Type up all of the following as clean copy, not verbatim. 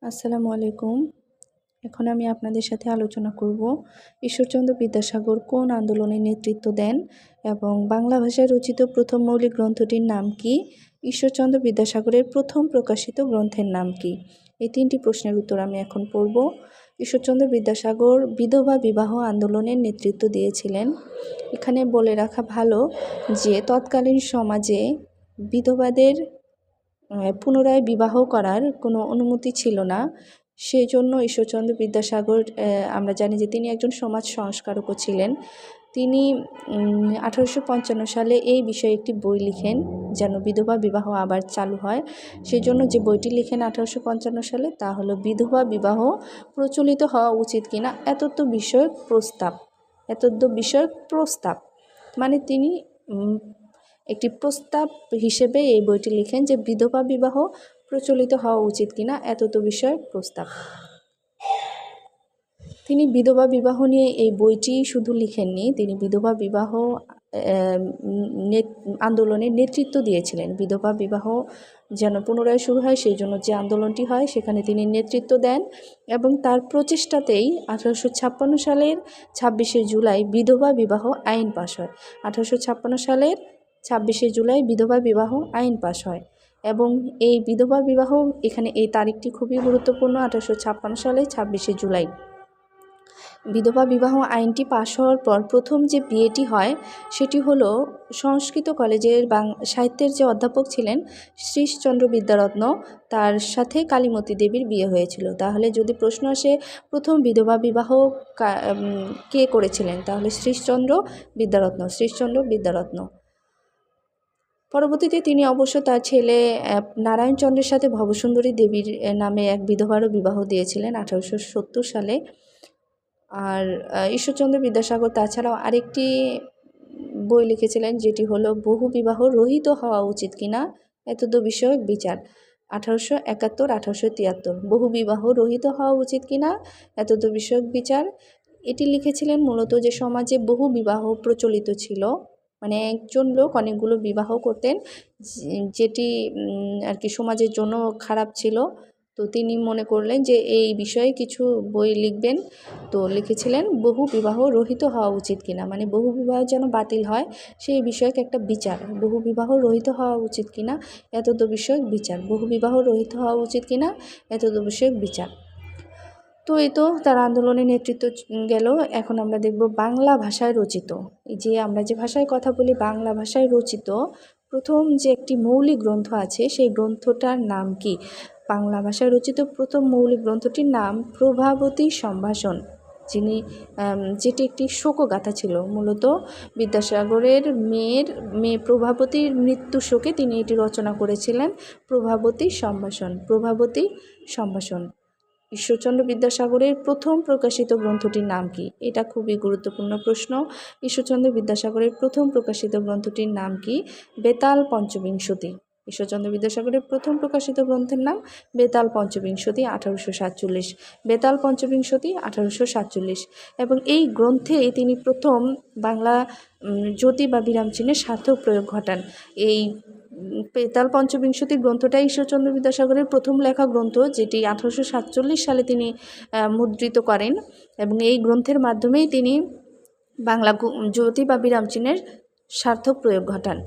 আসসালামু আলাইকুম। এখন আমি আপনাদের সাথে আলোচনা করব ঈশ্বরচন্দ্র বিদ্যাসাগর কোন আন্দোলনে নেতৃত্ব দেন এবং বাংলা ভাষায় রচিত প্রথম মৌলিক গ্রন্থটির নাম কি? ঈশ্বরচন্দ্র বিদ্যাসাগরের প্রথম প্রকাশিত গ্রন্থের নাম কি? এই তিনটি প্রশ্নের উত্তর আমি এখন পড়ব। ঈশ্বরচন্দ্র বিদ্যাসাগর বিধবা বিবাহ আন্দোলনের নেতৃত্ব দিয়েছিলেন। এখানে বলে রাখা ভালো যে তৎকালীন সমাজে বিধবাদের পুনরায় বিবাহ করার কোনো অনুমতি ছিল না। সেই জন্য ঈশ্বরচন্দ্র বিদ্যাসাগর আমরা জানি যে তিনি একজন সমাজ সংস্কারকও ছিলেন। তিনি 1855 সালে এই বিষয়ে একটি বই লিখেন যেন বিধবা বিবাহ আবার চালু হয়। সেই জন্য যে বইটি লিখেন 1855 সালে তা হলো বিধবা বিবাহ প্রচলিত হওয়া উচিত কিনা এতদ্দ বিষয়ক প্রস্তাব। মানে তিনি একটি প্রস্তাব হিসেবে এই বইটি লিখেন যে বিধবা বিবাহ প্রচলিত হওয়া উচিত কিনা এতদ্দ বিষয়ক প্রস্তাব। তিনি বিধবা বিবাহ নিয়ে এই বইটি শুধু লিখেননি, তিনি বিধবা বিবাহ আন্দোলনের নেতৃত্ব দিয়েছিলেন। বিধবা বিবাহ যেন পুনরায় শুরু হয় সেই জন্য যে আন্দোলনটি হয় সেখানে তিনি নেতৃত্ব দেন এবং তার প্রচেষ্টাতেই 1856 সালের 26শে জুলাই বিধবা বিবাহ আইন পাশ হয়। 1856 সালের 26শে জুলাই বিধবা বিবাহ আইন পাশ হয় এবং এই বিধবা বিবাহ এখানে এই তারিখটি খুবই গুরুত্বপূর্ণ। 1856 সালে 26শে জুলাই বিধবা বিবাহ আইনটি পাশ হওয়ার পর প্রথম যে বিয়েটি হয় সেটি হলো সংস্কৃত কলেজের সাহিত্যের যে অধ্যাপক ছিলেন শ্রীশচন্দ্র বিদ্যারত্ন, তার সাথে কালীমতী দেবীর বিয়ে হয়েছিল। তাহলে যদি প্রশ্ন আসে প্রথম বিধবা বিবাহ কে করেছিলেন, তাহলে শ্রীশচন্দ্র বিদ্যারত্ন। পরবর্তীতে তিনি অবশ্য তার ছেলে নারায়ণচন্দ্রের সাথে ভবসুন্দরী দেবীর নামে এক বিধবারও বিবাহ দিয়েছিলেন 1870 সালে। আর ঈশ্বরচন্দ্র বিদ্যাসাগর তাছাড়াও আরেকটি বই লিখেছিলেন যেটি হলো বহু বিবাহ রহিত হওয়া উচিত কিনা এতদ্দ বিষয়ক বিচার। 1871-1873 বহু বিবাহ রহিত হওয়া উচিত কিনা এতদ্দ বিষয়ক বিচার। এটি লিখেছিলেন মূলত যে সমাজে বহু বিবাহ প্রচলিত ছিল, মানে একজন লোক অনেকগুলো বিবাহ করতেন যেটি আর কি সমাজের জন্য খারাপ ছিল। তো তিনি মনে করলেন যে এই বিষয়ে কিছু বই লিখবেন, তো লিখেছিলেন বহু বিবাহ রহিত হওয়া উচিত কিনা, মানে বহু বিবাহ যেন বাতিল হয় সেই বিষয়ক একটা বিচার। বহু বিবাহ রহিত হওয়া উচিত কিনা এতদ্দ বিষয়ক বিচার, বহু বিবাহ রহিত হওয়া উচিত কিনা এতদ্দ বিষয়ক বিচার। তো এই তো তার আন্দোলনের নেতৃত্ব গেল। এখন আমরা দেখব বাংলা ভাষায় রচিত, এই যে আমরা যে ভাষায় কথা বলি বাংলা ভাষায় রচিত প্রথম যে একটি মৌলিক গ্রন্থ আছে সেই গ্রন্থটার নাম কি? বাংলা ভাষায় রচিত প্রথম মৌলিক গ্রন্থটির নাম প্রভাবতী সম্ভাষণ, যেটি একটি শোকগাথা ছিল। মূলত বিদ্যাসাগরের মেয়ে প্রভাবতীর মৃত্যু শোকে তিনি এটি রচনা করেছিলেন। প্রভাবতী সম্ভাষণ। ঈশ্বরচন্দ্র বিদ্যাসাগরের প্রথম প্রকাশিত গ্রন্থটির নাম কি? এটা খুবই গুরুত্বপূর্ণ প্রশ্ন। ঈশ্বরচন্দ্র বিদ্যাসাগরের প্রথম প্রকাশিত গ্রন্থটির নাম কি? বেতাল পঞ্চবিংশতি। ঈশ্বরচন্দ্র বিদ্যাসাগরের প্রথম প্রকাশিত গ্রন্থের নাম বেতাল পঞ্চবিংশতি 1847। বেতাল পঞ্চবিংশতি 1847 এবং এই গ্রন্থে তিনি প্রথম বাংলা জ্যোতি বা বিরাম চিহ্নের সার্থক প্রয়োগ ঘটান। এই বেতাল পঞ্চবিংশতি গ্রন্থটাই ঈশ্বরচন্দ্র বিদ্যাসাগরের প্রথম লেখা গ্রন্থ, যেটি 1847 সালে তিনি মুদ্রিত করেন এবং এই গ্রন্থের মাধ্যমেই তিনি বাংলা জ্যোতি বা বিরাম চিহ্নের সার্থক প্রয়োগ ঘটান।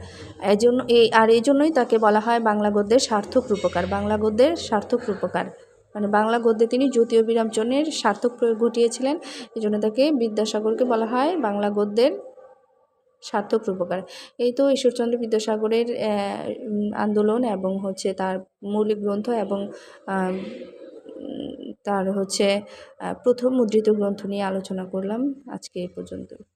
এই জন্যই তাকে বলা হয় বাংলা গদ্যের সার্থক রূপকার। মানে বাংলা গদ্যে তিনি জ্যোতি ও বিরাম চিহ্নের সার্থক প্রয়োগ ঘটিয়েছিলেন, এই জন্য তাকে বিদ্যাসাগরকে বলা হয় বাংলা গদ্যের সার্থক রূপকার। এই তো ঈশ্বরচন্দ্র বিদ্যাসাগরের আন্দোলন এবং তার মৌলিক গ্রন্থ এবং তার প্রথম মুদ্রিত গ্রন্থ নিয়ে আলোচনা করলাম। আজকে এই পর্যন্ত।